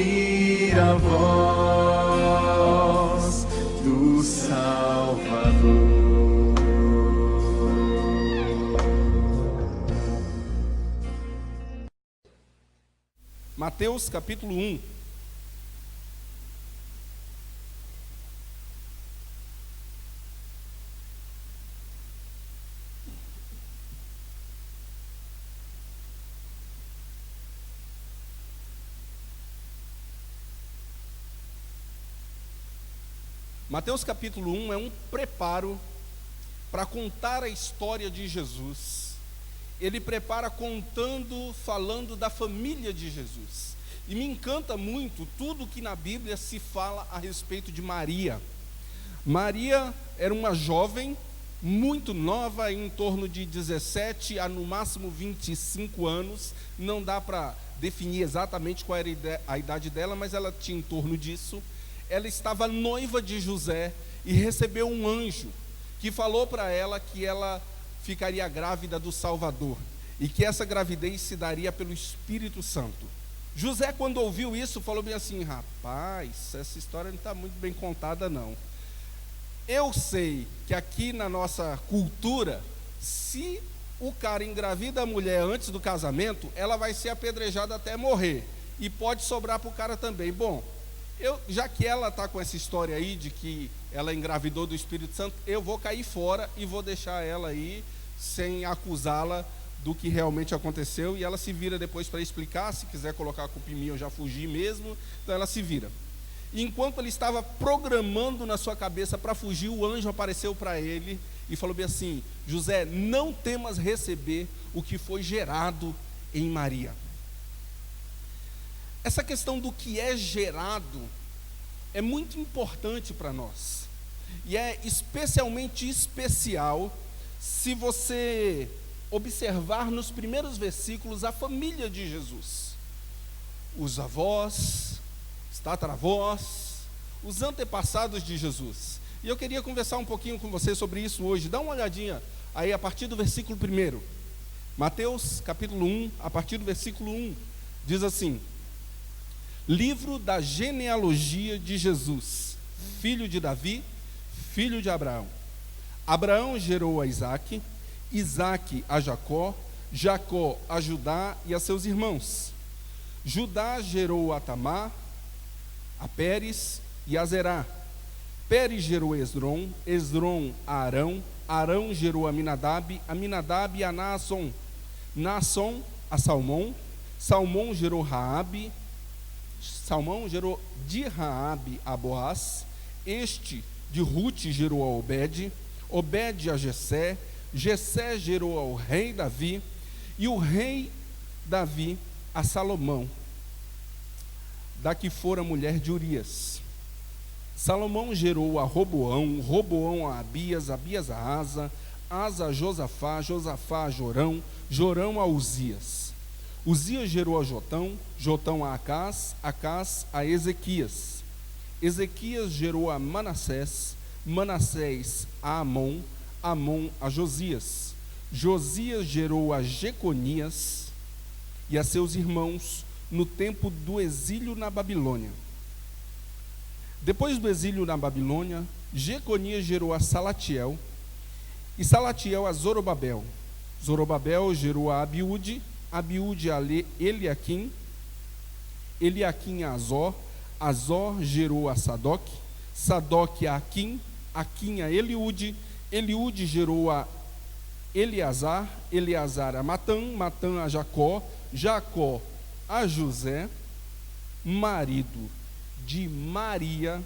ouvir a voz do Salvador. Mateus capítulo 1. Mateus capítulo 1 é um preparo para contar a história de Jesus. Ele prepara falando da família de Jesus. E me encanta muito tudo que na Bíblia se fala a respeito de Maria. Maria era uma jovem muito nova, em torno de 17 a no máximo 25 anos. Não dá para definir exatamente qual era a idade dela, mas ela tinha em torno disso. Ela estava noiva de José e recebeu um anjo que falou para ela que ela ficaria grávida do Salvador e que essa gravidez se daria pelo Espírito Santo. José, quando ouviu isso, falou bem assim: rapaz, essa história não está muito bem contada não. Eu sei que aqui na nossa cultura, se o cara engravida a mulher antes do casamento, ela vai ser apedrejada até morrer, e pode sobrar para o cara também. Bom, já que ela está com essa história aí de que ela engravidou do Espírito Santo, eu vou cair fora e vou deixar ela aí sem acusá-la do que realmente aconteceu, e ela se vira depois para explicar. Se quiser colocar a culpa em mim, eu já fugi mesmo. Então ela se vira. E enquanto ele estava programando na sua cabeça para fugir, o anjo apareceu para ele e falou bem assim: José, não temas receber o que foi gerado em Maria. Essa questão do que é gerado é muito importante para nós, e é especialmente especial se você observar nos primeiros versículos a família de Jesus, os avós, os tataravós, os antepassados de Jesus. E eu queria conversar um pouquinho com você sobre isso hoje. Dá uma olhadinha aí a partir do versículo 1, Mateus capítulo 1, a partir do versículo 1, diz assim: livro da genealogia de Jesus, filho de Davi, filho de Abraão. Abraão gerou a Isaque, Isaque a Jacó, Jacó a Judá e a seus irmãos. Judá gerou a Tamar, a Pérez e a Zerá. Pérez gerou Esdrom, Esdrom a Arão, Arão gerou a Aminadab a Naasson, Naasson a Salmão, Salmão gerou Raabe, Salmão gerou de Raabe a Boaz, este de Rute gerou a Obed, Obed a Jessé, Jessé gerou ao rei Davi, e o rei Davi a Salomão, da que fora mulher de Urias. Salomão gerou a Roboão, Roboão a Abias, Abias a Asa, Asa a Josafá, Josafá a Jorão, Jorão a Uzias. Uzias gerou a Jotão, Jotão a Acás, Acás a Ezequias. Ezequias gerou a Manassés, Manassés a Amon, Amon a Josias. Josias gerou a Jeconias e a seus irmãos no tempo do exílio na Babilônia. Depois do exílio na Babilônia, Jeconias gerou a Salatiel, e Salatiel a Zorobabel. Zorobabel gerou a Abiúde, Abiúde a Eliaquim, Eliaquim a Azor, Azor gerou a Sadoc, Sadoc a Aquim, Aquim a Eliúde, Eliúde gerou a Eleazar, Eleazar a Matã, Matã a Jacó, Jacó a José, marido de Maria,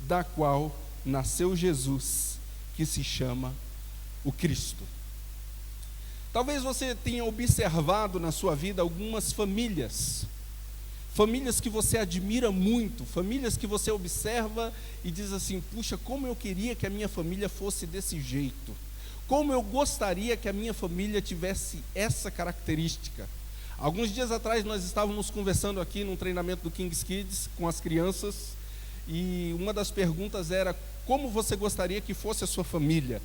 da qual nasceu Jesus, que se chama o Cristo. Talvez você tenha observado na sua vida algumas famílias que você admira muito, famílias que você observa e diz assim: puxa, como eu queria que a minha família fosse desse jeito, como eu gostaria que a minha família tivesse essa característica. Alguns dias atrás nós estávamos conversando aqui num treinamento do King's Kids com as crianças, e uma das perguntas era: como você gostaria que fosse a sua família?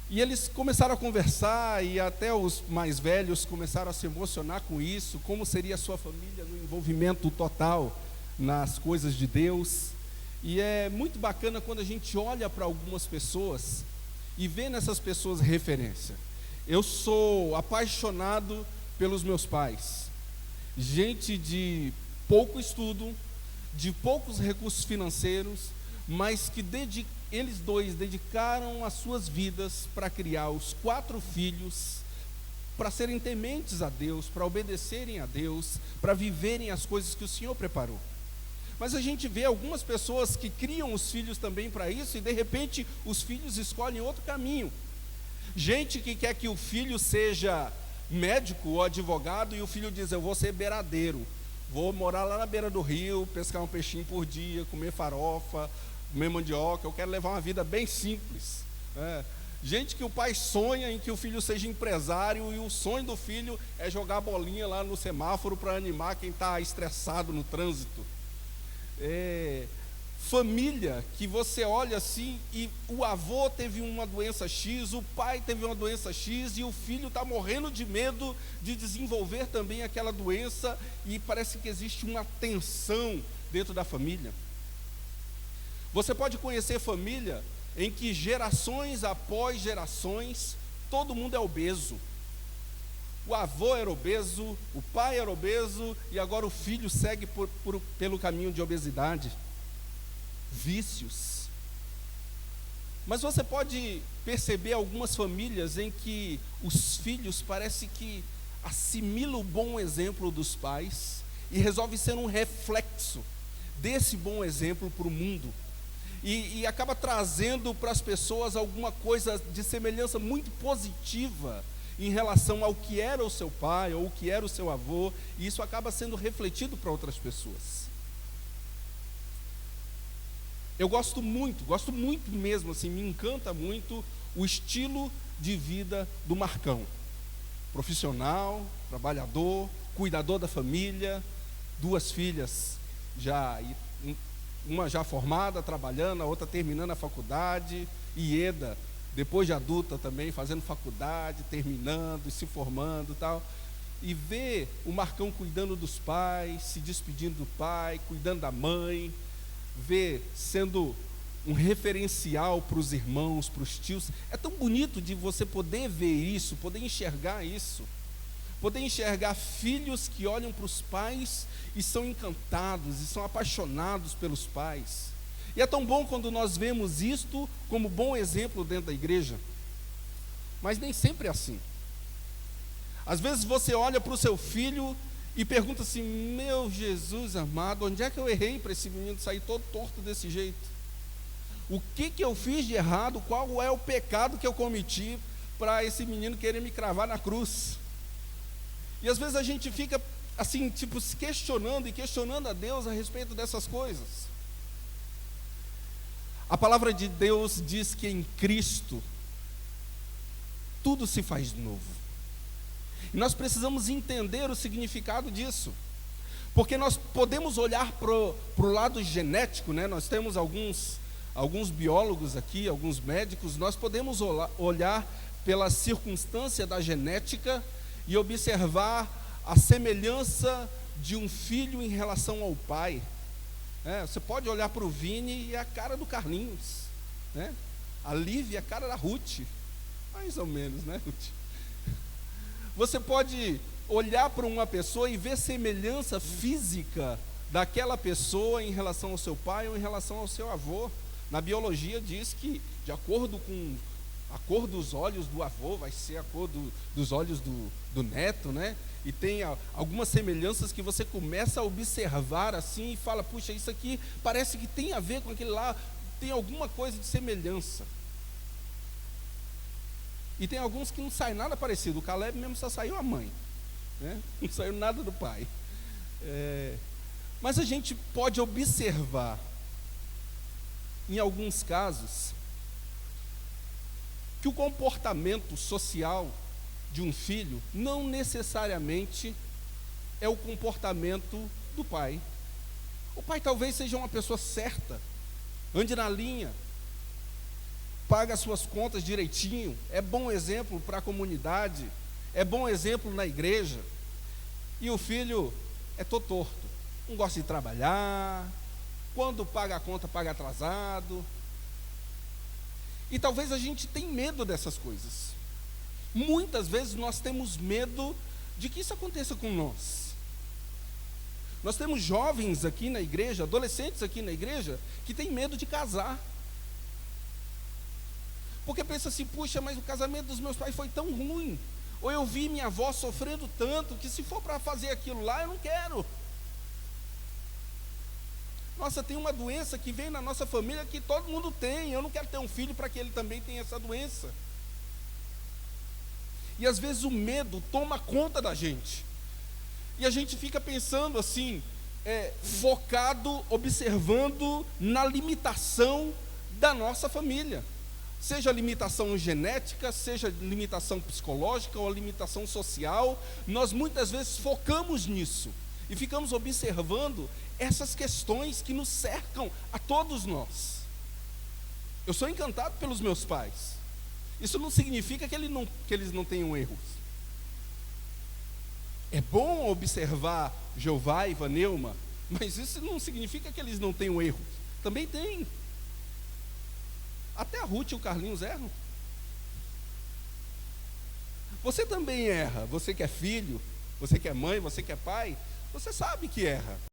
E eles começaram a conversar, e até os mais velhos começaram a se emocionar com isso, como seria a sua família no envolvimento total nas coisas de Deus. E é muito bacana quando a gente olha para algumas pessoas e vê nessas pessoas referência. Eu sou apaixonado pelos meus pais, gente de pouco estudo, de poucos recursos financeiros, mas que eles dois dedicaram as suas vidas para criar os 4 filhos, para serem tementes a Deus, para obedecerem a Deus, para viverem as coisas que o Senhor preparou. Mas a gente vê algumas pessoas que criam os filhos também para isso, e de repente os filhos escolhem outro caminho. Gente que quer que o filho seja médico ou advogado, e o filho diz: eu vou ser beiradeiro, vou morar lá na beira do rio, pescar um peixinho por dia, comer farofa, comer mandioca, eu quero levar uma vida bem simples. Gente que o pai sonha em que o filho seja empresário, e o sonho do filho é jogar bolinha lá no semáforo para animar quem está estressado no trânsito. Família que você olha assim, e o avô teve uma doença X, o pai teve uma doença X, e o filho está morrendo de medo de desenvolver também aquela doença, e parece que existe uma tensão dentro da família. Você pode conhecer família em que gerações após gerações, todo mundo é obeso. O avô era obeso, o pai era obeso, e agora o filho segue pelo caminho de obesidade. Vícios. Mas você pode perceber algumas famílias em que os filhos parece que assimilam o bom exemplo dos pais e resolve ser um reflexo desse bom exemplo para o mundo. E acaba trazendo para as pessoas alguma coisa de semelhança muito positiva em relação ao que era o seu pai ou o que era o seu avô, e isso acaba sendo refletido para outras pessoas. Eu gosto muito mesmo, assim, me encanta muito o estilo de vida do Marcão. Profissional, trabalhador, cuidador da família, 2 filhas já, uma já formada, trabalhando, a outra terminando a faculdade, e Eda, depois de adulta também, fazendo faculdade, terminando e se formando e tal. E ver o Marcão cuidando dos pais, se despedindo do pai, cuidando da mãe, ver sendo um referencial para os irmãos, para os tios. É tão bonito de você poder ver isso, poder enxergar isso. Poder enxergar filhos que olham para os pais e são encantados, e são apaixonados pelos pais. E é tão bom quando nós vemos isto como bom exemplo dentro da igreja. Mas nem sempre é assim. Às vezes você olha para o seu filho e pergunta assim: meu Jesus amado, onde é que eu errei para esse menino sair todo torto desse jeito? O que eu fiz de errado? Qual é o pecado que eu cometi para esse menino querer me cravar na cruz? E às vezes a gente fica assim, tipo, se questionando e questionando a Deus a respeito dessas coisas. A palavra de Deus diz que em Cristo tudo se faz novo. E nós precisamos entender o significado disso, porque nós podemos olhar para o lado genético, né? Nós temos alguns biólogos aqui, alguns médicos. Nós podemos olhar pela circunstância da genética e observar a semelhança de um filho em relação ao pai. Você pode olhar para o Vini e a cara do Carlinhos, né? A Lívia e a cara da Ruth, mais ou menos, né, Ruth? Você pode olhar para uma pessoa e ver semelhança física daquela pessoa em relação ao seu pai ou em relação ao seu avô. Na biologia diz que, de acordo com a cor dos olhos do avô, vai ser a cor dos olhos do neto, né? E tem algumas semelhanças que você começa a observar assim e fala: puxa, isso aqui parece que tem a ver com aquele lá, tem alguma coisa de semelhança. E tem alguns que não sai nada parecido. O Caleb mesmo só saiu a mãe, né? Não saiu nada do pai. Mas a gente pode observar, em alguns casos, que o comportamento social de um filho não necessariamente é o comportamento do pai. O pai talvez seja uma pessoa certa, ande na linha, paga as suas contas direitinho, é bom exemplo para a comunidade, é bom exemplo na igreja, e o filho é todo torto, não gosta de trabalhar, quando paga a conta, paga atrasado. E talvez a gente tenha medo dessas coisas. Muitas vezes nós temos medo de que isso aconteça com nós. Nós temos jovens aqui na igreja, adolescentes aqui na igreja, que têm medo de casar. Porque pensa assim, puxa, mas o casamento dos meus pais foi tão ruim. Ou eu vi minha avó sofrendo tanto, que se for para fazer aquilo lá, eu não quero. Nossa, tem uma doença que vem na nossa família que todo mundo tem. Eu não quero ter um filho para que ele também tenha essa doença. E às vezes o medo toma conta da gente. E a gente fica pensando assim, focado, observando na limitação da nossa família. Seja limitação genética, seja limitação psicológica ou limitação social. Nós muitas vezes focamos nisso. E ficamos observando essas questões que nos cercam a todos nós. Eu sou encantado pelos meus pais. Isso não significa que eles não tenham erros. É bom observar Jeová e Vaneuma, mas isso não significa que eles não tenham erros. Também tem. Até a Ruth e o Carlinhos erram. Você também erra. Você que é filho, você que é mãe, você que é pai, você sabe que erra.